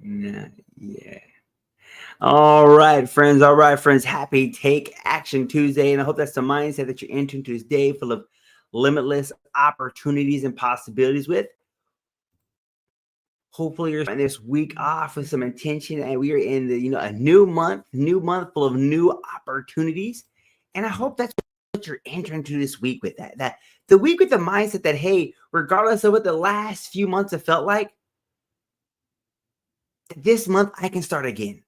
Nah, yeah. All right, friends. All right, friends. Happy Take Action Tuesday. And I hope that's the mindset that you're entering to this day full of limitless opportunities and possibilities with. Hopefully you're starting this week off with some intention, and we are in a new month full of new opportunities. And I hope that's what you're entering to this week with that the week with the mindset that, hey, regardless of what the last few months have felt like, this month I can start again.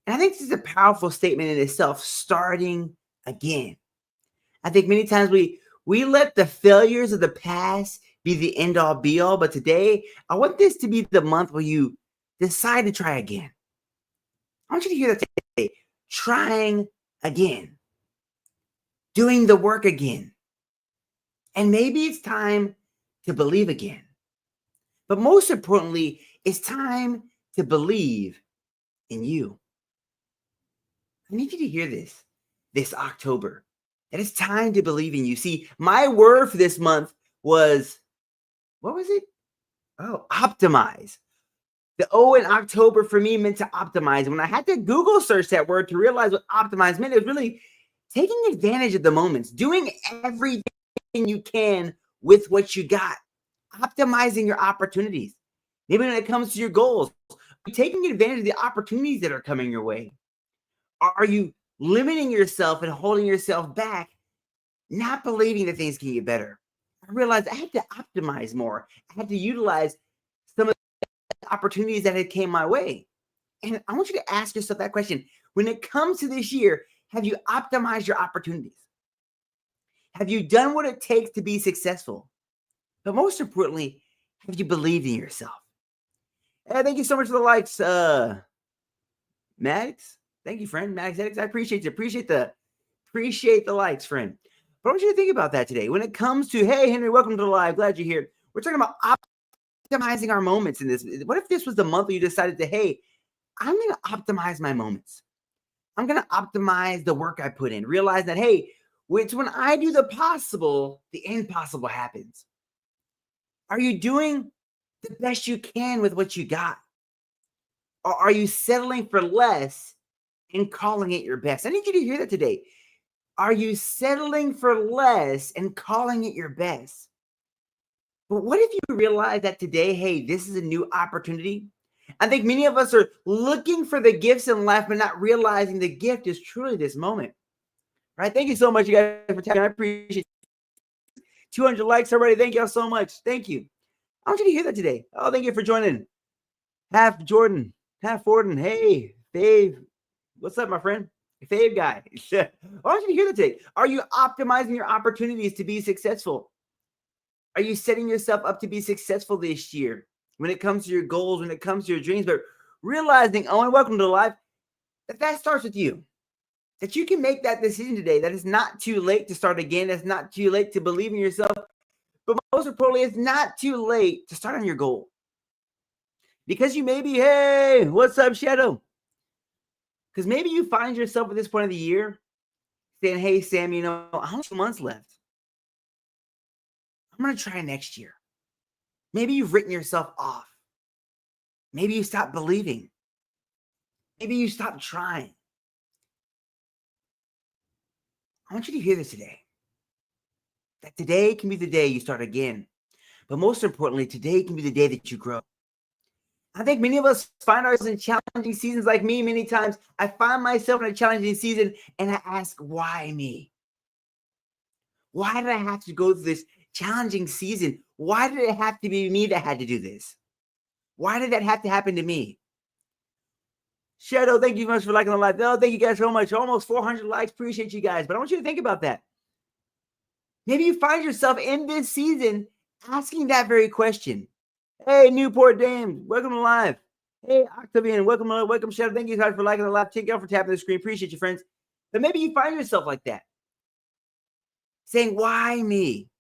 And I think this is a powerful statement in itself, starting again. I think many times we let the failures of the past be the end all be all, but today I want this to be the month where you decide to try again. I want you to hear that today. Trying again, doing the work again. And maybe it's time to believe again. But most importantly, it's time to believe in you. I need you to hear this October. That it's time to believe in you. See, my word for this month was, what was it? Oh, optimize. The O in October for me meant to optimize. When I had to Google search that word to realize what optimize meant, it was really taking advantage of the moments, doing everything you can with what you got, optimizing your opportunities. Maybe when it comes to your goals, taking advantage of the opportunities that are coming your way. Are you limiting yourself and holding yourself back, not believing that things can get better? I realized I had to optimize more. I had to utilize some of the opportunities that had came my way. And I want you to ask yourself that question. When it comes to this year, have you optimized your opportunities? Have you done what it takes to be successful? But most importantly, have you believed in yourself? Thank you so much for the likes, Maddox. Thank you, friend. Maddox Edix. I appreciate you. Appreciate the likes, friend. But I want you to think about that today. When it comes to, hey, Henry, welcome to the live. Glad you're here. We're talking about optimizing our moments in this. What if this was the month where you decided to, hey, I'm going to optimize my moments. I'm going to optimize the work I put in. Realize that, hey, it's when I do the possible, the impossible happens. Are you doing the best you can with what you got? Or are you settling for less and calling it your best? I need you to hear that today. Are you settling for less and calling it your best? But what if you realize that today, hey, this is a new opportunity? I think many of us are looking for the gifts in life, but not realizing the gift is truly this moment. Right? Thank you so much, you guys, for tapping. I appreciate it. 200 likes already. Thank y'all so much. Thank you. I want you to hear that today. Oh, thank you for joining. Half Jordan, half Forden. Hey, Dave. What's up, my friend? Fave guy. I want you to hear that today. Are you optimizing your opportunities to be successful? Are you setting yourself up to be successful this year when it comes to your goals, when it comes to your dreams? But realizing, Owen, welcome to life, that starts with you. That you can make that decision today. That it's not too late to start again. It's not too late to believe in yourself. But most importantly, it's not too late to start on your goal. Because you may be, hey, what's up, Shadow? Because maybe you find yourself at this point of the year saying, hey, Sam, how many months left? I'm going to try next year. Maybe you've written yourself off. Maybe you stopped believing. Maybe you stopped trying. I want you to hear this today. That today can be the day you start again. But most importantly, today can be the day that you grow. I think many of us find ourselves in challenging seasons like me many times. I find myself in a challenging season and I ask, why me? Why did I have to go through this challenging season? Why did it have to be me that had to do this? Why did that have to happen to me? Shadow, thank you so much for liking the live. Oh, thank you guys so much. Almost 400 likes. Appreciate you guys. But I want you to think about that. Maybe you find yourself in this season asking that very question. Hey, Newport Dame, welcome to live. Hey, Octavian, welcome, Shadow. Thank you guys for liking the live. Thank you for tapping the screen. Appreciate you, friends. But maybe you find yourself like that. Saying, why me?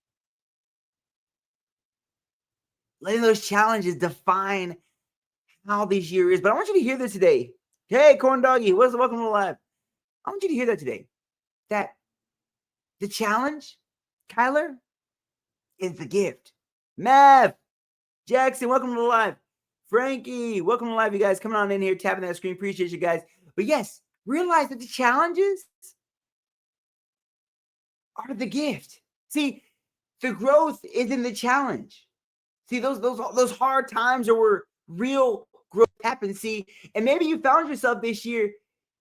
Letting those challenges define how this year is. But I want you to hear this today. Hey, Corn Doggy, welcome to live. I want you to hear that today. That the challenge, Kyler, is the gift. Mav, Jackson, welcome to the live. Frankie, welcome to live, you guys. Coming on in here, tapping that screen. Appreciate you guys. But yes, realize that the challenges are the gift. See, the growth is in the challenge. See, those hard times are where real growth happens. See, and maybe you found yourself this year,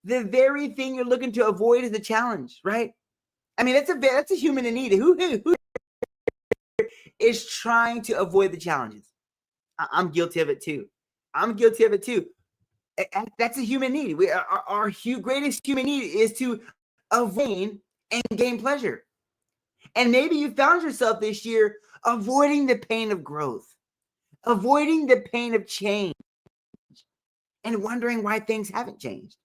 the very thing you're looking to avoid is the challenge, right? I mean, that's a human in need. Who is trying to avoid the challenges? I'm guilty of it too. That's a human need. Our greatest human need is to avoid and gain pleasure. And maybe you found yourself this year avoiding the pain of growth, avoiding the pain of change, and wondering why things haven't changed.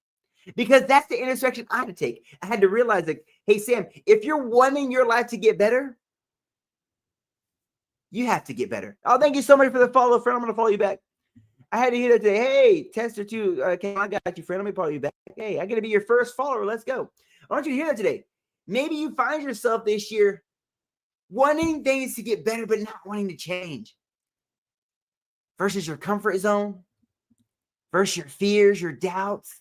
Because that's the intersection I had to take. I had to realize that, hey, Sam, if you're wanting your life to get better, you have to get better. Oh, thank you so much for the follow, friend. I'm going to follow you back. I had to hear that today. Hey, Tester 2, okay, I got you, friend. Let me follow you back. Hey, I'm going to be your first follower. Let's go. I want you to hear that today. Maybe you find yourself this year wanting things to get better, but not wanting to change. Versus your comfort zone, versus your fears, your doubts.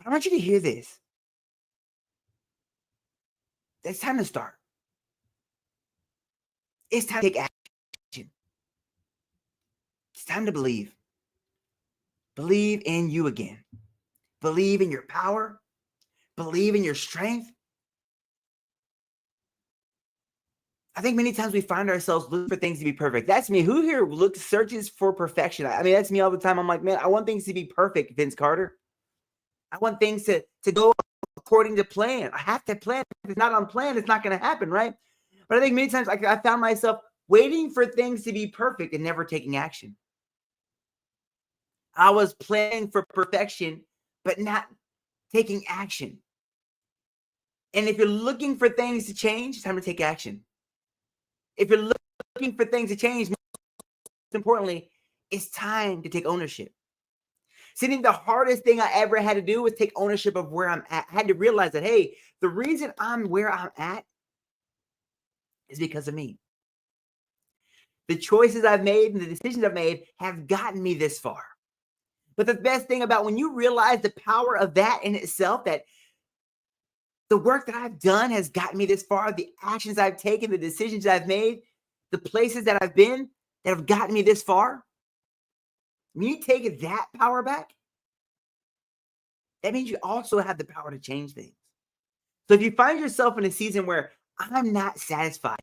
I want you to hear this. It's time to start. It's time to take action. It's time to believe. Believe in you again. Believe in your power. Believe in your strength. I think many times we find ourselves looking for things to be perfect. That's me. Who here searches for perfection? I mean, that's me all the time. I'm like, man, I want things to be perfect, Vince Carter. I want things to go according to plan. I have to plan. If it's not on plan, it's not going to happen, right? But I think many times I found myself waiting for things to be perfect and never taking action. I was planning for perfection, but not taking action. And if you're looking for things to change, it's time to take action. If you're looking for things to change, most importantly, it's time to take ownership. See, I think the hardest thing I ever had to do was take ownership of where I'm at. I had to realize that, hey, the reason I'm where I'm at is because of me. The choices I've made and the decisions I've made have gotten me this far. But the best thing about when you realize the power of that in itself, that the work that I've done has gotten me this far, the actions I've taken, the decisions I've made, the places that I've been that have gotten me this far, when you take that power back, that means you also have the power to change things. So if you find yourself in a season where I'm not satisfied,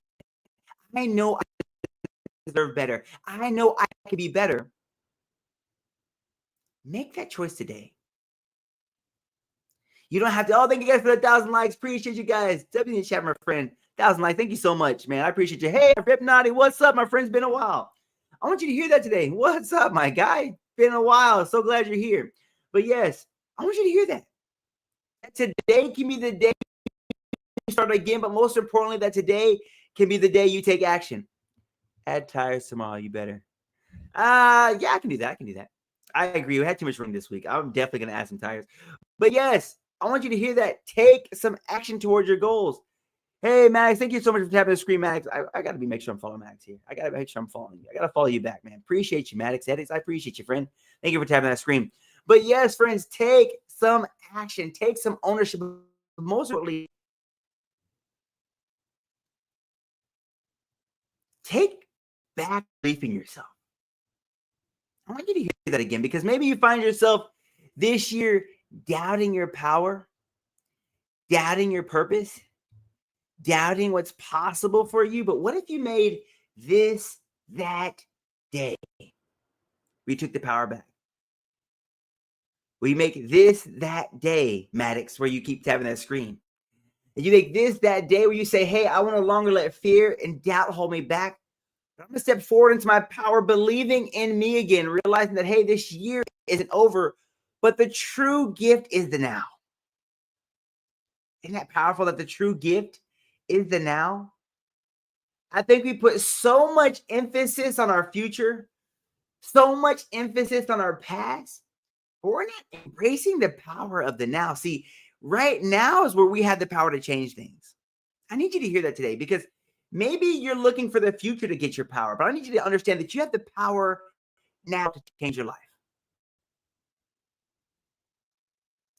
I know I deserve better, I know I can be better, make that choice today. You don't have to. Oh, thank you guys for the 1,000 likes. Appreciate you guys. W in the chat, my friend. 1,000 likes. Thank you so much, man. I appreciate you. Hey, Rip Naughty, what's up? My friend's been a while. I want you to hear that today. What's up, my guy? Been a while. So glad you're here. But yes, I want you to hear that. Today can be the day you start again, but most importantly, that today can be the day you take action. Add tires tomorrow. You better. Yeah, I can do that. I agree. We had too much room this week. I'm definitely going to add some tires. But yes, I want you to hear that. Take some action towards your goals. Hey, Max, thank you so much for tapping the screen, Max. I got to make sure I'm following Max here. I got to make sure I'm following you. I got to follow you back, man. Appreciate you, Maddox Edits. I appreciate you, friend. Thank you for tapping that screen. But yes, friends, take some action. Take some ownership. Most importantly, take back belief in yourself. I want you to hear that again, because maybe you find yourself this year doubting your power, doubting your purpose, doubting what's possible for you. But what if you made this that day? We took the power back. We make this that day, Maddox, where you keep tapping that screen. And you make this that day where you say, hey, I want to no longer let fear and doubt hold me back. I'm going to step forward into my power, believing in me again, realizing that, hey, this year isn't over, but the true gift is the now. Isn't that powerful that the true gift is the now? I think we put so much emphasis on our future, so much emphasis on our past, but we're not embracing the power of the now. See, right now is where we have the power to change things. I need you to hear that today, because maybe you're looking for the future to get your power, but I need you to understand that you have the power now to change your life.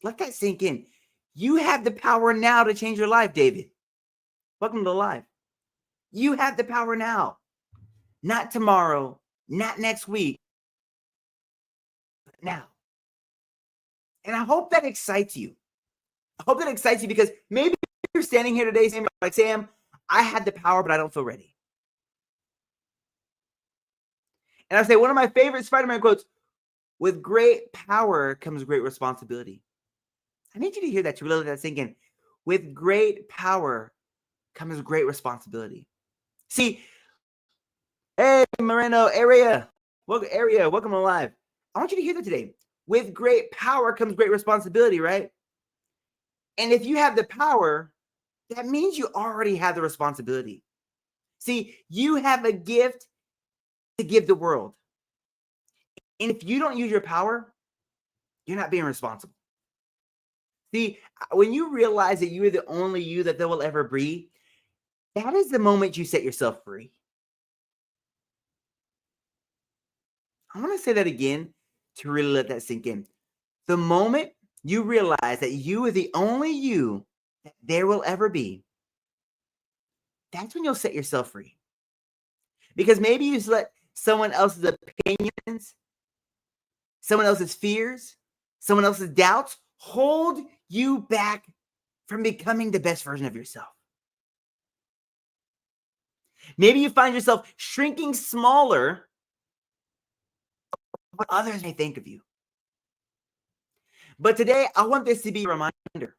Let that sink in. You have the power now to change your life, David. Welcome to Live. You have the power now. Not tomorrow, not next week, but now. And I hope that excites you. I hope that excites you because maybe you're standing here today saying, like, Sam, I had the power, but I don't feel ready. And I say one of my favorite Spider-Man quotes, with great power comes great responsibility. I need you to hear that, to really let that sink in. With great power comes great responsibility. See, hey, Moreno, welcome to Live. I want you to hear that today. With great power comes great responsibility, right? And if you have the power, that means you already have the responsibility. See, you have a gift to give the world. And if you don't use your power, you're not being responsible. See, when you realize that you are the only you that there will ever be, that is the moment you set yourself free. I want to say that again to really let that sink in. The moment you realize that you are the only you that there will ever be, that's when you'll set yourself free. Because maybe you just let someone else's opinions, someone else's fears, someone else's doubts hold you back from becoming the best version of yourself. Maybe you find yourself shrinking smaller what others may think of you. But today, I want this to be a reminder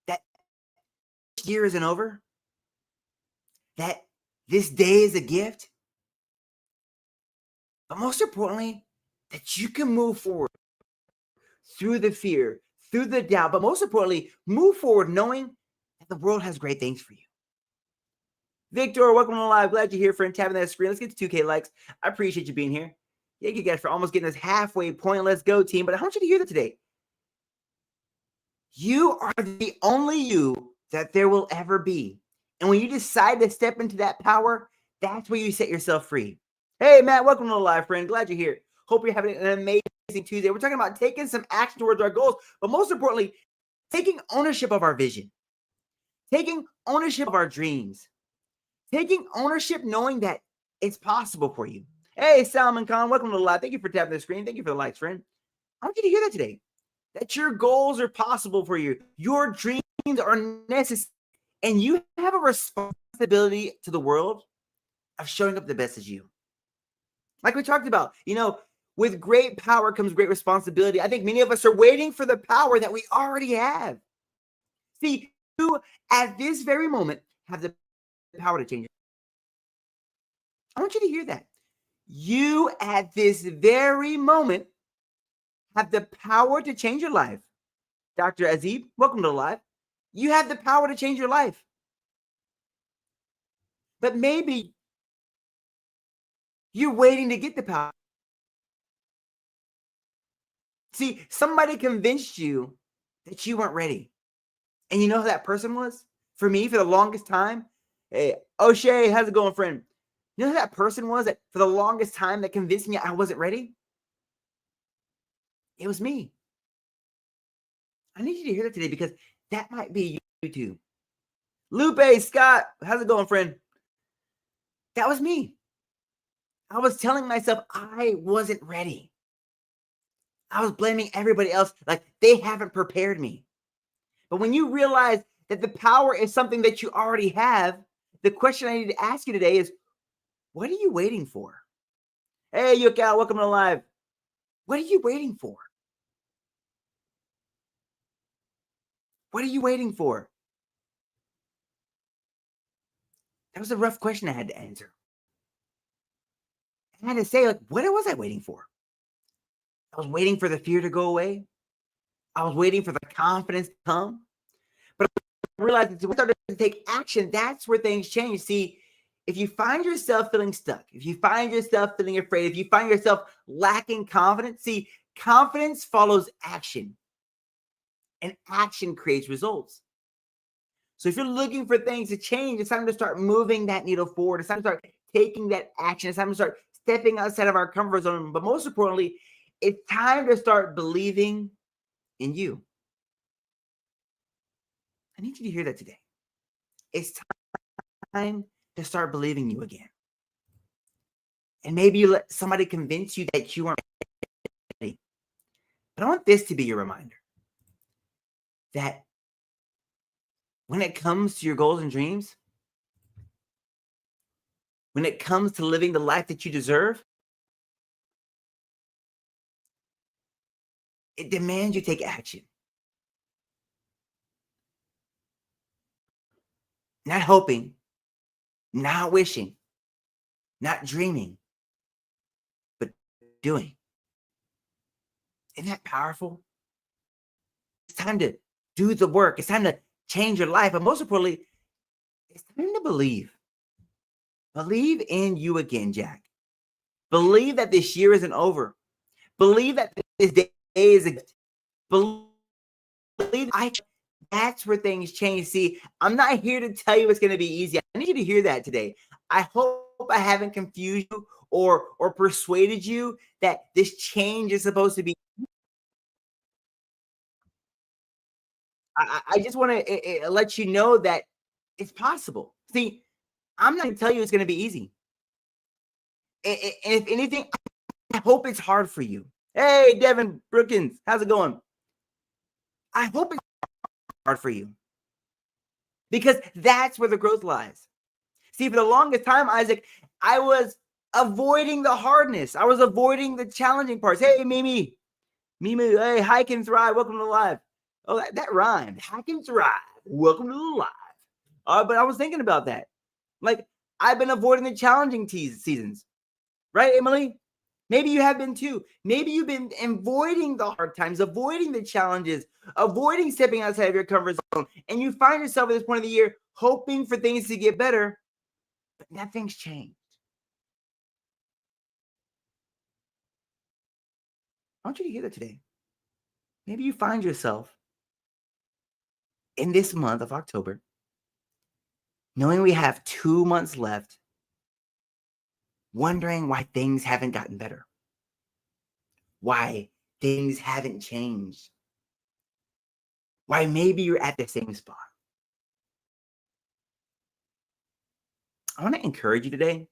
that this year isn't over, that this day is a gift, but most importantly, that you can move forward through the fear, through the doubt, but most importantly, move forward knowing that the world has great things for you. Victor, welcome to Live. Glad you're here, friend. Tapping that screen. Let's get to 2K likes. I appreciate you being here. Thank you guys for almost getting us halfway point. Let's go, team. But I want you to hear that today. You are the only you that there will ever be. And when you decide to step into that power, that's where you set yourself free. Hey, Matt, welcome to the Live, friend. Glad you're here. Hope you're having an amazing Tuesday. We're talking about taking some action towards our goals, but most importantly, taking ownership of our vision, taking ownership of our dreams, taking ownership knowing that it's possible for you. Hey, Salman Khan, welcome to the Live. Thank you for tapping the screen. Thank you for the likes, friend. I want you to hear that today, that your goals are possible for you. Your dreams are necessary, and you have a responsibility to the world of showing up the best as you. Like we talked about, with great power comes great responsibility. I think many of us are waiting for the power that we already have. See, you at this very moment have the power to change it. I want you to hear that. You at this very moment have the power to change your life. Dr. Azib, welcome to Live. You have the power to change your life. But maybe you're waiting to get the power. See, somebody convinced you that you weren't ready. And you know who that person was? For me, for the longest time, hey, O'Shea, how's it going, friend? You know who that person was that for the longest time that convinced me I wasn't ready? It was me. I need you to hear that today because that might be you too. Lupe, Scott, how's it going, friend? That was me. I was telling myself I wasn't ready. I was blaming everybody else like they haven't prepared me. But when you realize that the power is something that you already have, the question I need to ask you today is, what are you waiting for? Hey, Yukal, welcome to Live. What are you waiting for? What are you waiting for? That was a rough question I had to answer. I had to say, what was I waiting for? I was waiting for the fear to go away. I was waiting for the confidence to come. But I realized that when I started to take action, that's where things change. See, if you find yourself feeling stuck, if you find yourself feeling afraid, if you find yourself lacking confidence, see, confidence follows action. And action creates results. So if you're looking for things to change, it's time to start moving that needle forward. It's time to start taking that action. It's time to start stepping outside of our comfort zone. But most importantly, it's time to start believing in you. I need you to hear that today. It's time to start believing you again. And maybe you let somebody convince you that you aren't ready. But I want this to be your reminder that when it comes to your goals and dreams, when it comes to living the life that you deserve, it demands you take action. Not hoping, not wishing, not dreaming, but doing. Isn't that powerful? It's time to do the work. It's time to change your life. But most importantly, it's time to believe. Believe in you again, Jack. Believe that this year isn't over. Believe that this day is a gift. Believe that's where things change. See, I'm not here to tell you it's going to be easy. I need you to hear that today. I hope I haven't confused you or persuaded you that this change is supposed to be. I just want to let you know that it's possible. See, I'm not going to tell you it's going to be easy. And if anything, I hope it's hard for you. Hey, Devin Brookins, how's it going? I hope it's hard for you because that's where the growth lies. See, for the longest time, Isaac, I was avoiding the hardness. I was avoiding the challenging parts. Hey, Mimi, hey, hike and thrive. Welcome to the live. Oh, that rhymed. Hike and thrive. Welcome to the live. But I was thinking about that. Like, I've been avoiding the challenging seasons. Right, Emily? Maybe you have been too. Maybe you've been avoiding the hard times, avoiding the challenges, avoiding stepping outside of your comfort zone. And you find yourself at this point of the year hoping for things to get better, but nothing's changed. I want you to hear that today. Maybe you find yourself in this month of October, knowing we have 2 months left, wondering why things haven't gotten better, why things haven't changed, why maybe you're at the same spot. I want to encourage you today.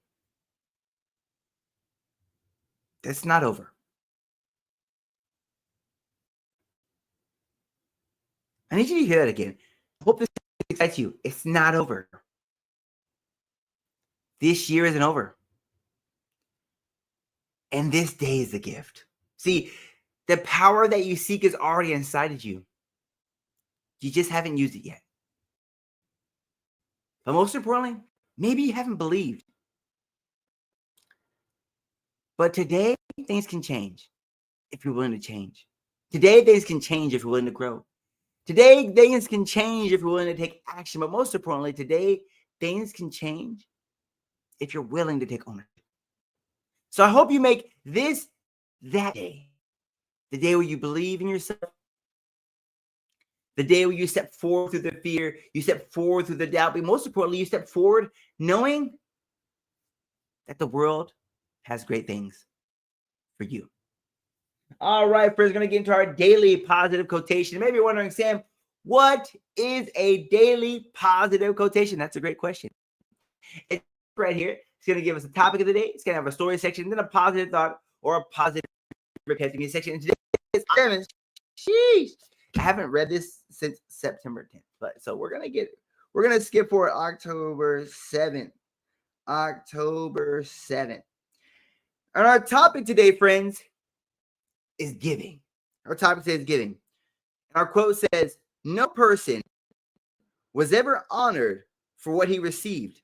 It's not over. I need you to hear that again. I hope this excites you. It's not over. This year isn't over. And this day is a gift. See, the power that you seek is already inside of you. You just haven't used it yet. But most importantly, maybe you haven't believed. But today, things can change if you're willing to change. Today, things can change if you're willing to grow. Today, things can change if you're willing to take action. But most importantly, today, things can change if you're willing to take ownership. So I hope you make this that day, the day where you believe in yourself, the day where you step forward through the fear, you step forward through the doubt, but most importantly, you step forward knowing that the world has great things for you. All right, friends, going to get into our daily positive quotation. Maybe you're wondering, Sam, what is a daily positive quotation? That's a great question. It's right here. It's going to give us a topic of the day. It's going to have a story section, then a positive thought or a positive repetitive section. And today is 7. Sheesh. I haven't read this since September 10th, but so we're gonna skip for October 7th. October 7th. And our topic today, friends, is giving. Our topic today is giving. Our quote says, "No person was ever honored for what he received.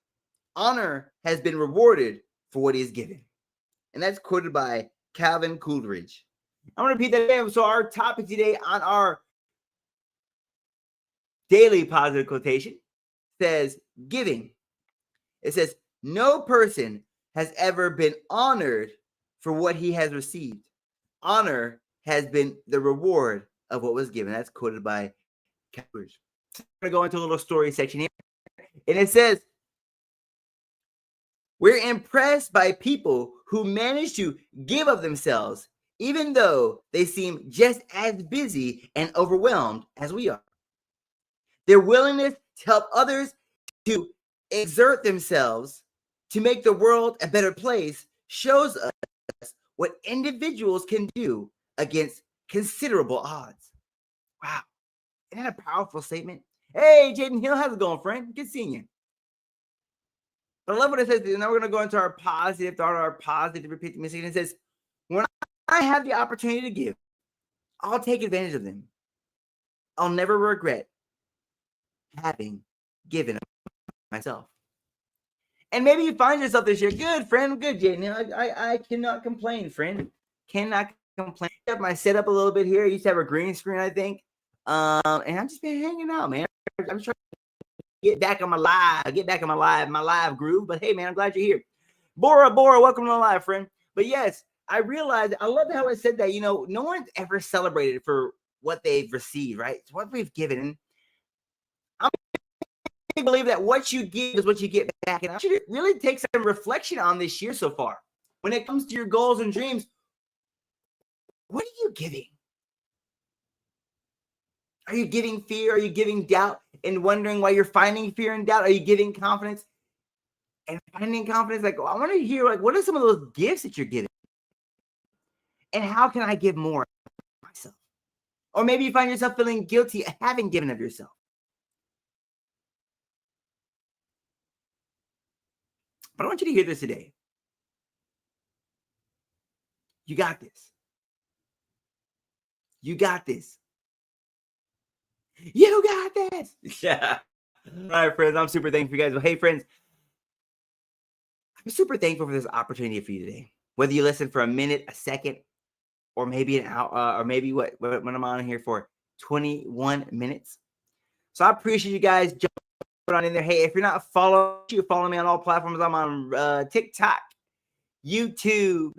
Honor has been rewarded for what he is given." And that's quoted by Calvin Coolidge. I'm going to repeat that again. So our topic today on our daily positive quotation says giving. It says, "No person has ever been honored for what he has received. Honor has been the reward of what was given." That's quoted by Coolidge. I'm going to go into a little story section here. And it says, We're impressed by people who manage to give of themselves, even though they seem just as busy and overwhelmed as we are. Their willingness to help others, to exert themselves, to make the world a better place shows us what individuals can do against considerable odds. Wow. Isn't that a powerful statement? Hey, Jaden Hill, how's it going, friend? Good seeing you. But I love what it says. Now we're going to go into our positive thought, our positive repeat the message. It says, when I have the opportunity to give, I'll take advantage of them. I'll never regret having given myself. And maybe you find yourself this year, good, friend, good, Jaden. I cannot complain, friend. Cannot complain. I have my setup a little bit here. I used to have a green screen, I think. And I've just been hanging out, man. I'm trying to get back on my live groove. But hey, man, I'm glad you're here. Bora, welcome to the live, friend. But yes, I realized, I love how I said that, no one's ever celebrated for what they've received, right? It's what we've given. I believe that what you give is what you get back. And I should really take some reflection on this year so far. When it comes to your goals and dreams, what are you giving? Are you giving fear? Are you giving doubt and wondering why you're finding fear and doubt? Are you giving confidence and finding confidence? Like, I want to hear, like, what are some of those gifts that you're giving? And how can I give more myself? Or maybe you find yourself feeling guilty of having given of yourself. But I want you to hear this today. You got this. You got this. You got this. Yeah. All right, friends. I'm super thankful for you guys. Well, hey, friends. I'm super thankful for this opportunity for you today. Whether you listen for a minute, a second, or maybe an hour, or maybe what I'm on here for 21 minutes. So I appreciate you guys jumping on in there. Hey, if you're not following, you follow me on all platforms. I'm on TikTok, YouTube,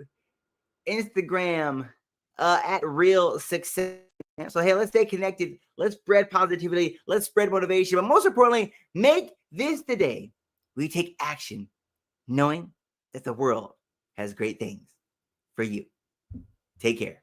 Instagram, at Real Success. So hey, let's stay connected. Let's spread positivity. Let's spread motivation. But most importantly, make this the day we take action, knowing that the world has great things for you. Take care.